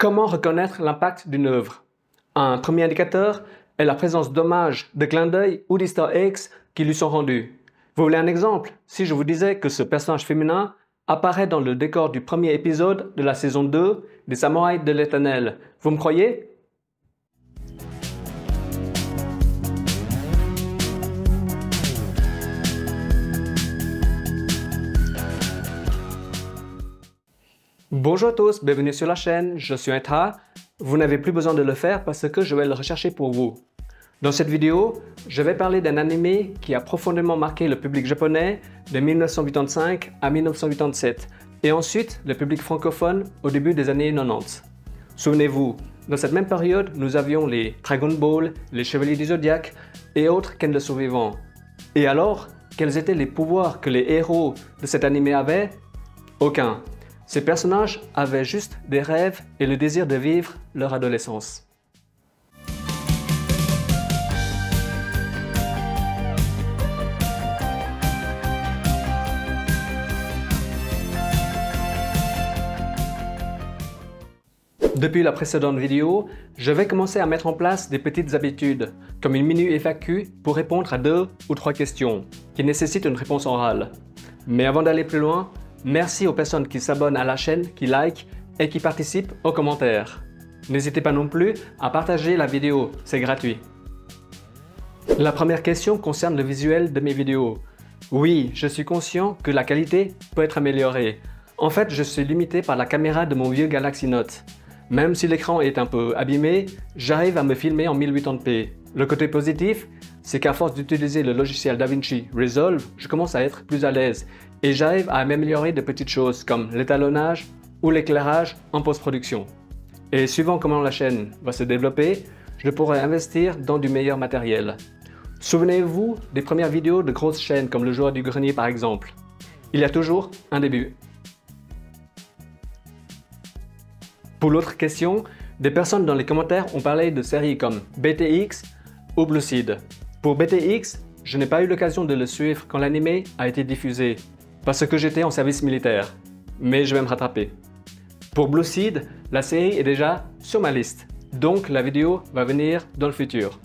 Comment reconnaître l'impact d'une œuvre? Un premier indicateur est la présence d'hommages, de clins d'œil ou d'easter eggs qui lui sont rendus. Vous voulez un exemple? Si je vous disais que ce personnage féminin apparaît dans le décor du premier épisode de la saison 2 des Samouraïs de l'Éternel, vous me croyez? Bonjour à tous, bienvenue sur la chaîne, je suis Intra. Vous n'avez plus besoin de le faire parce que je vais le rechercher pour vous. Dans cette vidéo, je vais parler d'un animé qui a profondément marqué le public japonais de 1985 à 1987 et ensuite le public francophone au début des années 90. Souvenez-vous, dans cette même période, nous avions les Dragon Ball, les Chevaliers du Zodiaque et autres Ken le Survivant. Et alors, quels étaient les pouvoirs que les héros de cet animé avaient? Aucun. Ces personnages avaient juste des rêves et le désir de vivre leur adolescence. Depuis la précédente vidéo, je vais commencer à mettre en place des petites habitudes, comme une mini FAQ pour répondre à 2 ou 3 questions, qui nécessitent une réponse orale. Mais avant d'aller plus loin, merci aux personnes qui s'abonnent à la chaîne, qui likent et qui participent aux commentaires. N'hésitez pas non plus à partager la vidéo, c'est gratuit. La première question concerne le visuel de mes vidéos. Oui, je suis conscient que la qualité peut être améliorée. En fait, je suis limité par la caméra de mon vieux Galaxy Note. Même si l'écran est un peu abîmé, j'arrive à me filmer en 1080p. Le côté positif, c'est qu'à force d'utiliser le logiciel DaVinci Resolve, je commence à être plus à l'aise et j'arrive à m'améliorer de petites choses comme l'étalonnage ou l'éclairage en post-production. Et suivant comment la chaîne va se développer, je pourrai investir dans du meilleur matériel. Souvenez-vous des premières vidéos de grosses chaînes comme le Joueur du Grenier par exemple. Il y a toujours un début. Pour l'autre question, des personnes dans les commentaires ont parlé de séries comme BTX ou Blue Seed. Pour BTX, je n'ai pas eu l'occasion de le suivre quand l'anime a été diffusé, parce que j'étais en service militaire, mais je vais me rattraper. Pour Blue Seed, la série est déjà sur ma liste, donc la vidéo va venir dans le futur.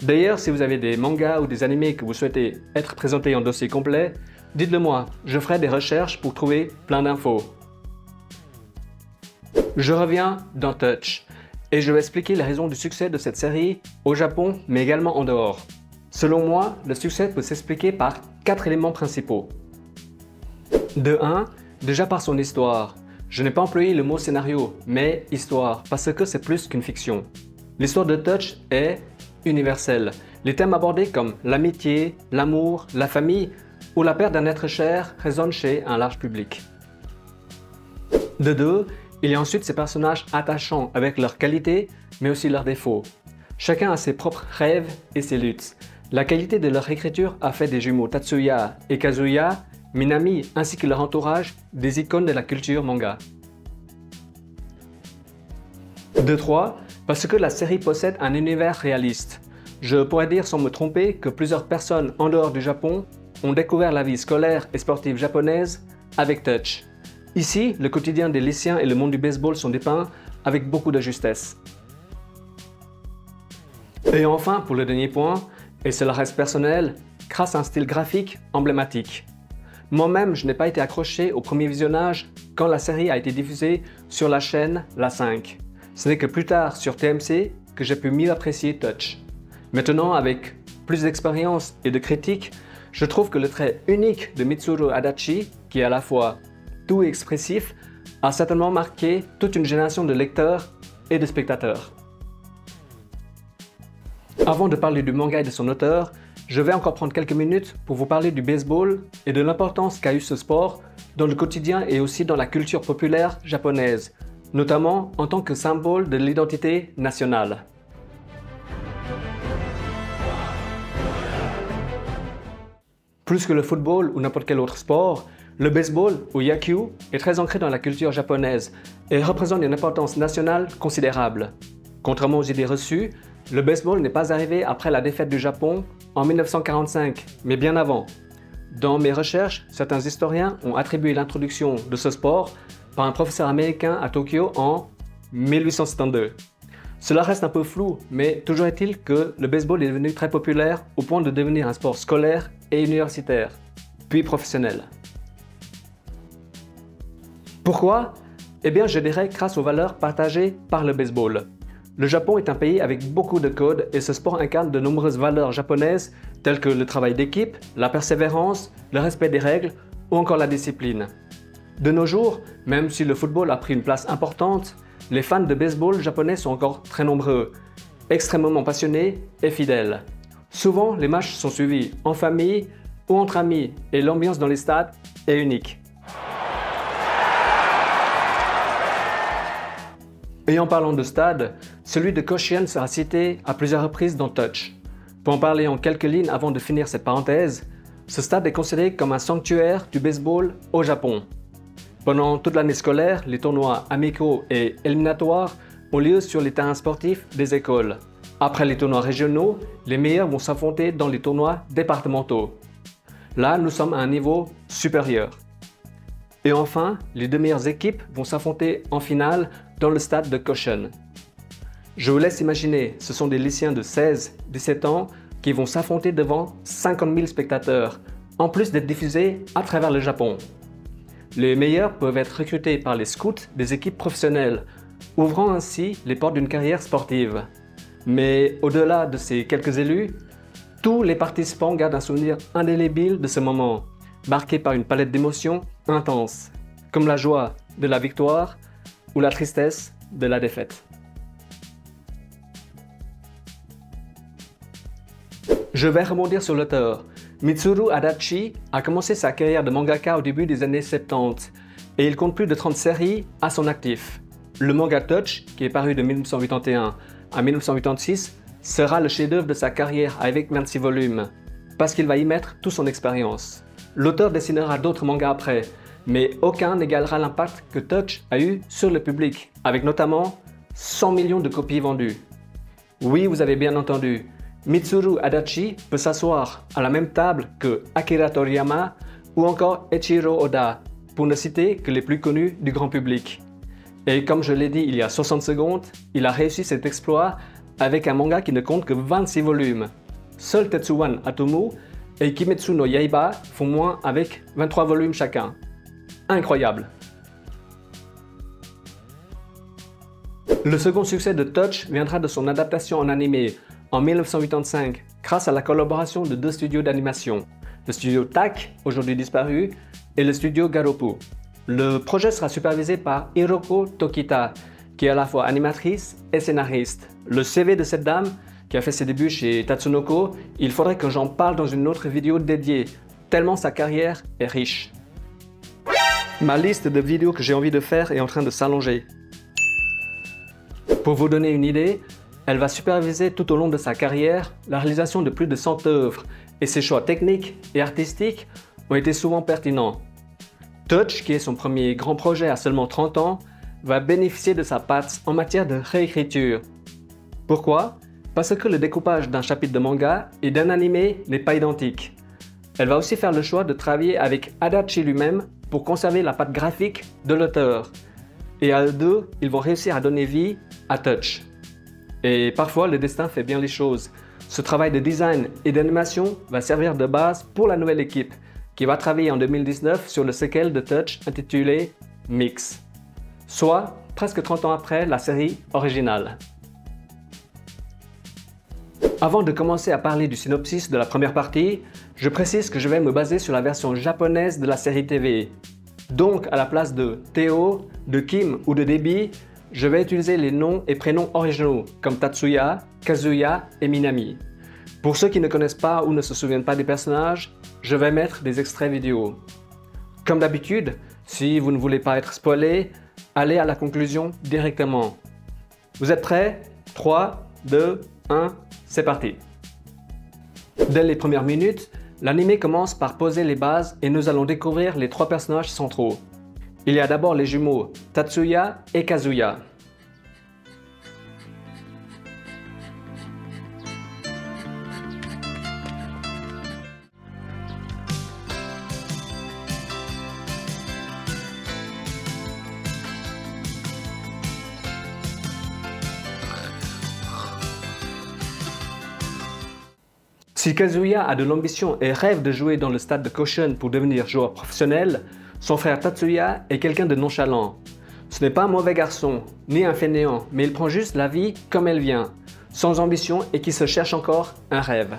D'ailleurs, si vous avez des mangas ou des animés que vous souhaitez être présentés en dossier complet, dites-le moi, je ferai des recherches pour trouver plein d'infos. Je reviens dans Touch et je vais expliquer les raisons du succès de cette série au Japon mais également en dehors. Selon moi, le succès peut s'expliquer par 4 éléments principaux. De 1, déjà par son histoire. Je n'ai pas employé le mot scénario, mais histoire, parce que c'est plus qu'une fiction. L'histoire de Touch est universelle. Les thèmes abordés comme l'amitié, l'amour, la famille ou la perte d'un être cher résonnent chez un large public. De 2, il y a ensuite ces personnages attachants avec leurs qualités, mais aussi leurs défauts. Chacun a ses propres rêves et ses luttes. La qualité de leur écriture a fait des jumeaux Tatsuya et Kazuya, Minami ainsi que leur entourage, des icônes de la culture manga. De 3, parce que la série possède un univers réaliste. Je pourrais dire sans me tromper que plusieurs personnes en dehors du Japon ont découvert la vie scolaire et sportive japonaise avec Touch. Ici, le quotidien des lycéens et le monde du baseball sont dépeints avec beaucoup de justesse. Et enfin, pour le dernier point, et cela reste personnel, grâce à un style graphique emblématique. Moi-même, je n'ai pas été accroché au premier visionnage quand la série a été diffusée sur la chaîne La 5. Ce n'est que plus tard sur TMC que j'ai pu mieux apprécier Touch. Maintenant, avec plus d'expérience et de critique, je trouve que le trait unique de Mitsuru Adachi, qui est à la fois doux et expressif, a certainement marqué toute une génération de lecteurs et de spectateurs. Avant de parler du manga et de son auteur, je vais encore prendre quelques minutes pour vous parler du baseball et de l'importance qu'a eu ce sport dans le quotidien et aussi dans la culture populaire japonaise, notamment en tant que symbole de l'identité nationale. Plus que le football ou n'importe quel autre sport, le baseball, ou Yakyu, est très ancré dans la culture japonaise et représente une importance nationale considérable. Contrairement aux idées reçues, le baseball n'est pas arrivé après la défaite du Japon en 1945, mais bien avant. Dans mes recherches, certains historiens ont attribué l'introduction de ce sport par un professeur américain à Tokyo en 1872. Cela reste un peu flou, mais toujours est-il que le baseball est devenu très populaire au point de devenir un sport scolaire et universitaire, puis professionnel. Pourquoi? Eh bien, je dirais grâce aux valeurs partagées par le baseball. Le Japon est un pays avec beaucoup de codes et ce sport incarne de nombreuses valeurs japonaises telles que le travail d'équipe, la persévérance, le respect des règles ou encore la discipline. De nos jours, même si le football a pris une place importante, les fans de baseball japonais sont encore très nombreux, extrêmement passionnés et fidèles. Souvent, les matchs sont suivis en famille ou entre amis et l'ambiance dans les stades est unique. Et en parlant de stade, celui de Koshien sera cité à plusieurs reprises dans Touch. Pour en parler en quelques lignes avant de finir cette parenthèse, ce stade est considéré comme un sanctuaire du baseball au Japon. Pendant toute l'année scolaire, les tournois amicaux et éliminatoires ont lieu sur les terrains sportifs des écoles. Après les tournois régionaux, les meilleurs vont s'affronter dans les tournois départementaux. Là, nous sommes à un niveau supérieur. Et enfin, les deux meilleures équipes vont s'affronter en finale dans le stade de Koshien. Je vous laisse imaginer, ce sont des lycéens de 16-17 ans qui vont s'affronter devant 50 000 spectateurs, en plus d'être diffusés à travers le Japon. Les meilleurs peuvent être recrutés par les scouts des équipes professionnelles, ouvrant ainsi les portes d'une carrière sportive. Mais au-delà de ces quelques élus, tous les participants gardent un souvenir indélébile de ce moment, marqué par une palette d'émotions intenses, comme la joie de la victoire ou la tristesse de la défaite. Je vais rebondir sur l'auteur. Mitsuru Adachi a commencé sa carrière de mangaka au début des années 70 et il compte plus de 30 séries à son actif. Le manga Touch, qui est paru de 1981 à 1986, sera le chef-d'œuvre de sa carrière avec 26 volumes, parce qu'il va y mettre toute son expérience. L'auteur dessinera d'autres mangas après, mais aucun n'égalera l'impact que Touch a eu sur le public, avec notamment 100 millions de copies vendues. Oui, vous avez bien entendu. Mitsuru Adachi peut s'asseoir à la même table que Akira Toriyama ou encore Eiichiro Oda, pour ne citer que les plus connus du grand public. Et comme je l'ai dit il y a 60 secondes, il a réussi cet exploit avec un manga qui ne compte que 26 volumes. Seul Tetsuwan Atomu et Kimetsu no Yaiba font moins avec 23 volumes chacun. Incroyable! Le second succès de Touch viendra de son adaptation en animé en 1985 grâce à la collaboration de deux studios d'animation, le studio TAC, aujourd'hui disparu, et le studio Garopu. Le projet sera supervisé par Hiroko Tokita, qui est à la fois animatrice et scénariste. Le CV de cette dame, qui a fait ses débuts chez Tatsunoko, il faudrait que j'en parle dans une autre vidéo dédiée, tellement sa carrière est riche. Ma liste de vidéos que j'ai envie de faire est en train de s'allonger. Pour vous donner une idée, elle va superviser tout au long de sa carrière la réalisation de plus de 100 œuvres et ses choix techniques et artistiques ont été souvent pertinents. Touch, qui est son premier grand projet à seulement 30 ans, va bénéficier de sa patte en matière de réécriture. Pourquoi? Parce que le découpage d'un chapitre de manga et d'un animé n'est pas identique. Elle va aussi faire le choix de travailler avec Adachi lui-même pour conserver la patte graphique de l'auteur. Et à eux deux, ils vont réussir à donner vie à Touch. Et parfois, le destin fait bien les choses. Ce travail de design et d'animation va servir de base pour la nouvelle équipe, qui va travailler en 2019 sur le sequel de Touch intitulé Mix, soit presque 30 ans après la série originale. Avant de commencer à parler du synopsis de la première partie, je précise que je vais me baser sur la version japonaise de la série TV. Donc, à la place de Théo, de Kim ou de Debbie, je vais utiliser les noms et prénoms originaux comme Tatsuya, Kazuya et Minami. Pour ceux qui ne connaissent pas ou ne se souviennent pas des personnages, je vais mettre des extraits vidéo. Comme d'habitude, si vous ne voulez pas être spoilé, allez à la conclusion directement. Vous êtes prêts? 3, 2, 1, c'est parti! Dès les premières minutes, l'anime commence par poser les bases et nous allons découvrir les trois personnages centraux. Il y a d'abord les jumeaux Tatsuya et Kazuya. Si Kazuya a de l'ambition et rêve de jouer dans le stade de Koshin pour devenir joueur professionnel, son frère Tatsuya est quelqu'un de nonchalant. Ce n'est pas un mauvais garçon, ni un fainéant, mais il prend juste la vie comme elle vient, sans ambition et qui se cherche encore un rêve.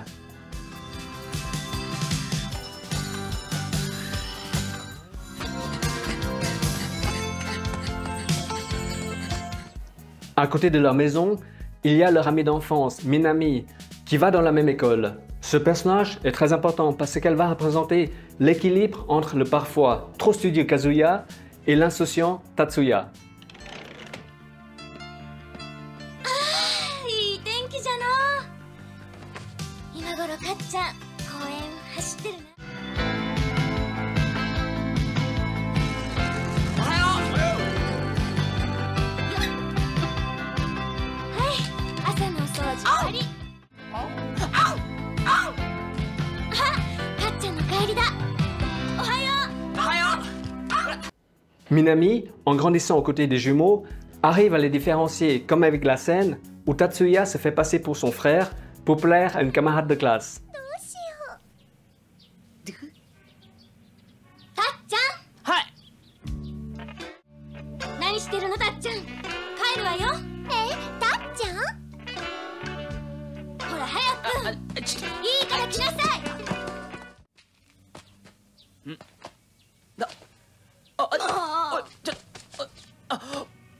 À côté de leur maison, il y a leur amie d'enfance, Minami, qui va dans la même école. Ce personnage est très important parce qu'elle va représenter l'équilibre entre le parfois trop studieux Kazuya et l'insouciant Tatsuya. いい天気じゃの今頃かっちゃん公園走ってるなおはようはい朝のお掃除終わりあかっちゃんの帰りだおはようおはよう Minami, en grandissant aux côtés des jumeaux, arrive à les différencier comme avec la scène où Tatsuya se fait passer pour son frère pour plaire à une camarade de classe. どうしようたっちゃんはい何してるのたっちゃん帰るわよたっちゃんほら早くいいから来なさい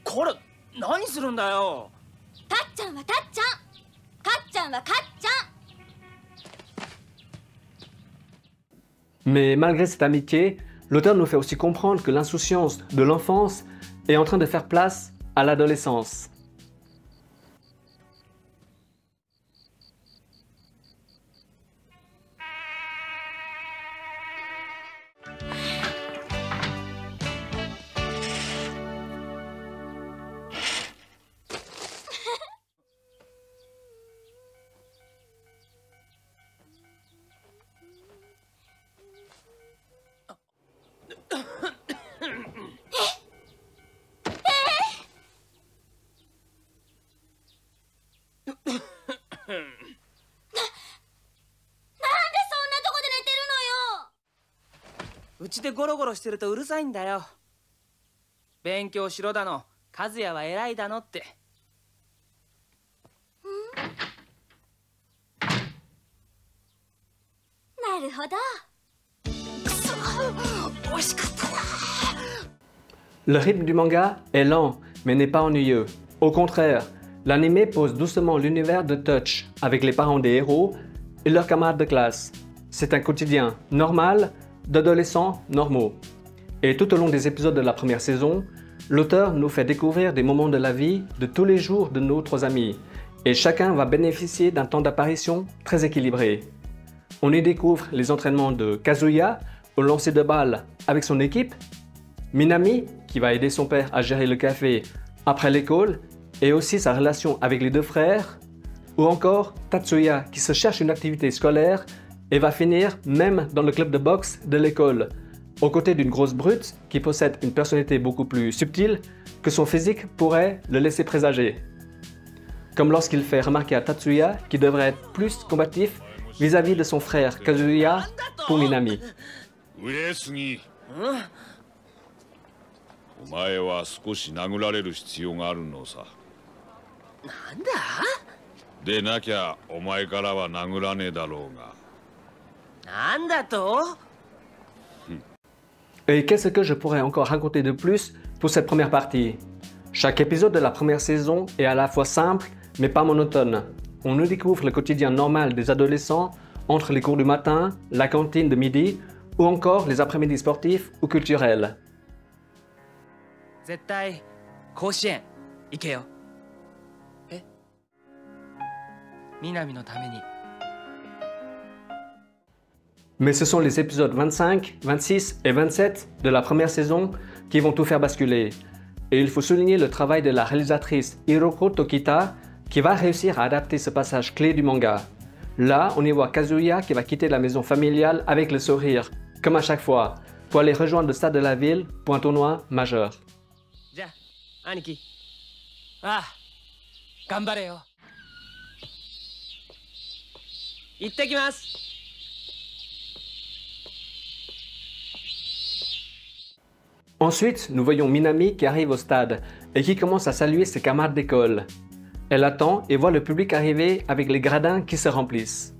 これ何するんだよたっちゃんはたっちゃんかっちゃんはかっちゃん Mais malgré cette amitié, l'auteur nous fait aussi comprendre que l'insouciance de l'enfance est en train de faire place à l'adolescence.なんでそんなとこで寝てるのようちでゴロゴロしてるとうるさいんだよ勉強しろだの和也は偉いだのってなるほど Le rythme du manga est lent, mais n'est pas ennuyeux. Au contraire, l'anime pose doucement l'univers de Touch avec les parents des héros et leurs camarades de classe. C'est un quotidien normal d'adolescents normaux. Et tout au long des épisodes de la première saison, l'auteur nous fait découvrir des moments de la vie de tous les jours de nos trois amis. Et chacun va bénéficier d'un temps d'apparition très équilibré. On y découvre les entraînements de Kazuya au lancer de balles avec son équipe, Minami qui va aider son père à gérer le café après l'école et aussi sa relation avec les deux frères, ou encore Tatsuya qui se cherche une activité scolaire et va finir même dans le club de boxe de l'école, aux côtés d'une grosse brute qui possède une personnalité beaucoup plus subtile que son physique pourrait le laisser présager. Comme lorsqu'il fait remarquer à Tatsuya qu'il devrait être plus combatif vis-à-vis de son frère Kazuya pour Minami. お前は少し殴られる必要があるのさ。なんだでなきゃお前からは殴らねえだろうが。なんだと Et qu'est-ce que je pourrais encore raconter de plus pour cette première partie? Chaque épisode de la première saison est à la fois simple mais pas monotone. On nous découvre le quotidien normal des adolescents entre les cours du matin, la cantine de midi ou encore les après-midi sportifs ou culturels. 絶対甲子園行けよえ南のために Mais ce sont les épisodes 25, 26 et 27 de la première saison qui vont tout faire basculer. Et il faut souligner le travail de la réalisatrice Hiroko Tokita qui va réussir à adapter ce passage clé du manga. Là, on y voit Kazuya qui va quitter la maison familiale avec le sourire, comme à chaque fois, pour aller rejoindre le stade de la ville pour un tournoi majeur. じゃあ兄貴ああ頑張れよ行ってきます。Ensuite, nous voyons Minami qui arrive au stade et qui commence à saluer ses camarades d'école. Elle attend et voit le public arriver avec les gradins qui se remplissent.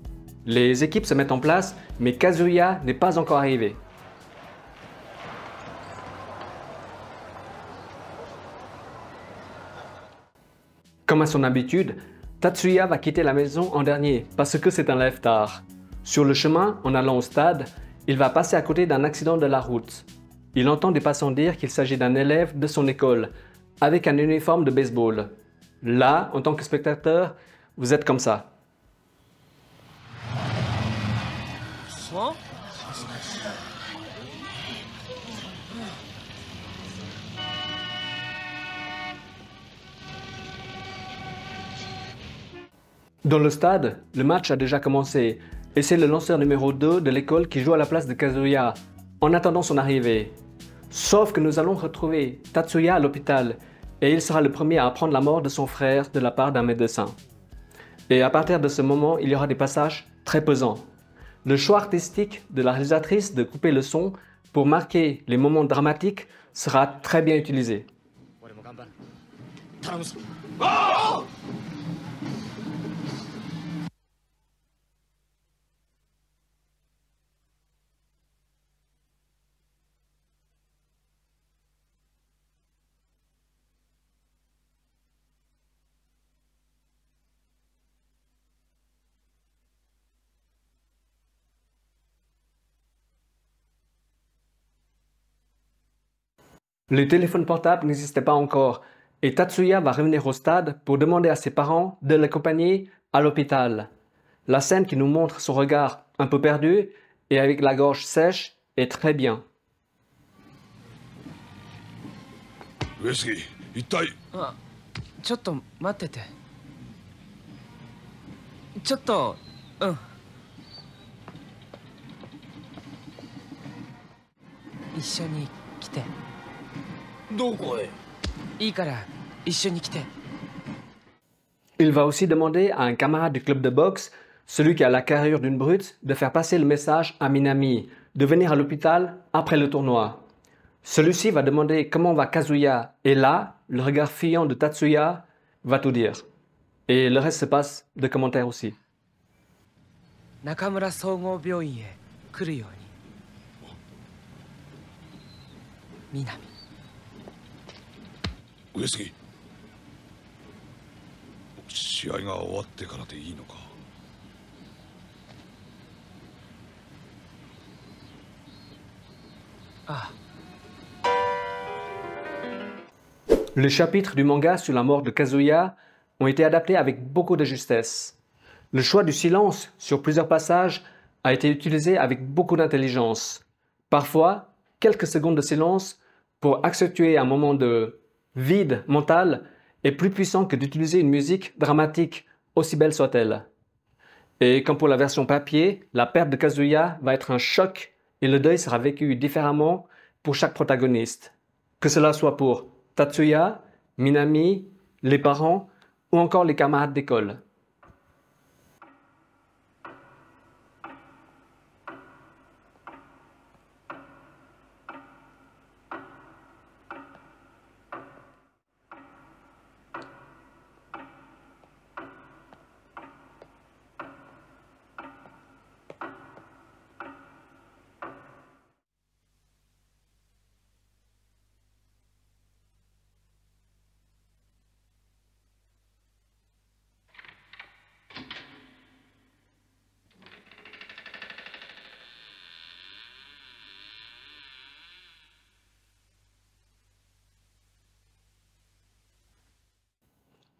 Les équipes se mettent en place, mais Kazuya n'est pas encore arrivé. Comme à son habitude, Tatsuya va quitter la maison en dernier parce que c'est un lève-tard. Sur le chemin, en allant au stade, il va passer à côté d'un accident de la route. Il entend des passants dire qu'il s'agit d'un élève de son école, avec un uniforme de baseball. Là, en tant que spectateur, vous êtes comme ça. Hein? Dans le stade, le match a déjà commencé et c'est le lanceur numéro 2 de l'école qui joue à la place de Kazuya, en attendant son arrivée. Sauf que nous allons retrouver Tatsuya à l'hôpital et il sera le premier à apprendre la mort de son frère de la part d'un médecin. Et à partir de ce moment, il y aura des passages très pesants. Le choix artistique de la réalisatrice de couper le son pour marquer les moments dramatiques sera très bien utilisé. Le téléphone portable n'existait pas encore et Tatsuya va revenir au stade pour demander à ses parents de l'accompagner à l'hôpital. La scène qui nous montre son regard un peu perdu et avec la gorge sèche est très bien. 上杉一体あ、ちょっと待ってて。ちょっと、うん。一緒に来て。どこへ？いいから一緒に来て。 Il va aussi demander à un camarade du club de boxe, celui qui a la carrure d'une brute, de faire passer le message à Minami, de venir à l'hôpital après le tournoi. Celui-ci va demander comment va Kazuya et là, le regard fuyant de Tatsuya va tout dire. Et le reste se passe de commentaires aussi. 中村総合病院へ来るように。南。上杉試合が終わってからでいいのか。ああ。 Les chapitres du manga sur la mort de Kazuya ont été adaptés avec beaucoup de justesse. Le choix du silence sur plusieurs passages a été utilisé avec beaucoup d'intelligence. Parfois, quelques secondes de silence pour accentuer un moment de vide mental est plus puissant que d'utiliser une musique dramatique, aussi belle soit-elle. Et comme pour la version papier, la perte de Kazuya va être un choc et le deuil sera vécu différemment pour chaque protagoniste. Que cela soit pour Tatsuya, Minami, les parents ou encore les camarades d'école.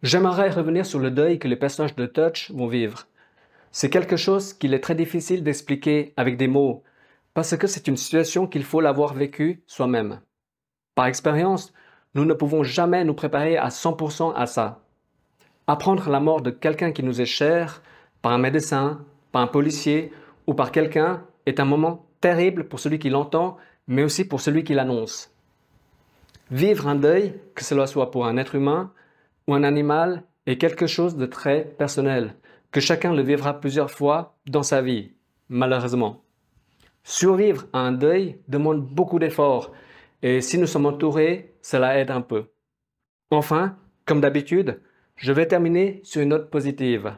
J'aimerais revenir sur le deuil que les personnages de Touch vont vivre. C'est quelque chose qu'il est très difficile d'expliquer avec des mots, parce que c'est une situation qu'il faut l'avoir vécue soi-même. Par expérience, nous ne pouvons jamais nous préparer à 100% à ça. Apprendre la mort de quelqu'un qui nous est cher, par un médecin, par un policier ou par quelqu'un, est un moment terrible pour celui qui l'entend, mais aussi pour celui qui l'annonce. Vivre un deuil, que cela soit pour un être humain, ou un animal est quelque chose de très personnel, que chacun le vivra plusieurs fois dans sa vie, malheureusement. Survivre à un deuil demande beaucoup d'efforts et si nous sommes entourés, cela aide un peu. Enfin, comme d'habitude, je vais terminer sur une note positive.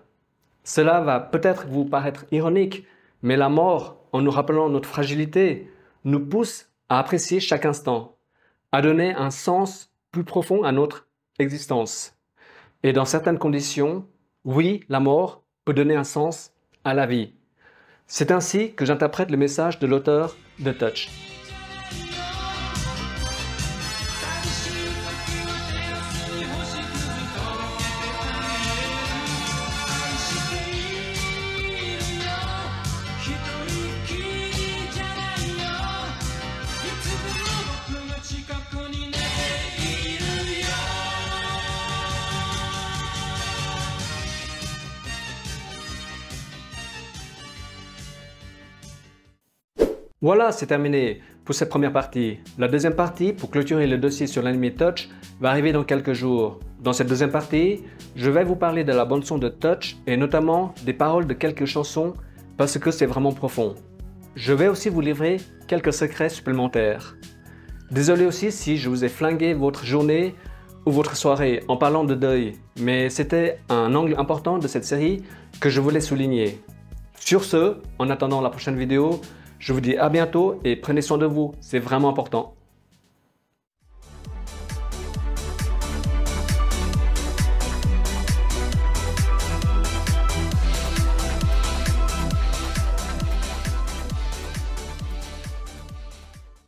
Cela va peut-être vous paraître ironique, mais la mort, en nous rappelant notre fragilité, nous pousse à apprécier chaque instant, à donner un sens plus profond à notre existence. Et dans certaines conditions, oui, la mort peut donner un sens à la vie. C'est ainsi que j'interprète le message de l'auteur de Touch. Voilà, c'est terminé pour cette première partie. La deuxième partie, pour clôturer le dossier sur l'anime Touch, va arriver dans quelques jours. Dans cette deuxième partie, je vais vous parler de la bande-son de Touch et notamment des paroles de quelques chansons parce que c'est vraiment profond. Je vais aussi vous livrer quelques secrets supplémentaires. Désolé aussi si je vous ai flingué votre journée ou votre soirée en parlant de deuil, mais c'était un angle important de cette série que je voulais souligner. Sur ce, en attendant la prochaine vidéo, je vous dis à bientôt et prenez soin de vous, c'est vraiment important.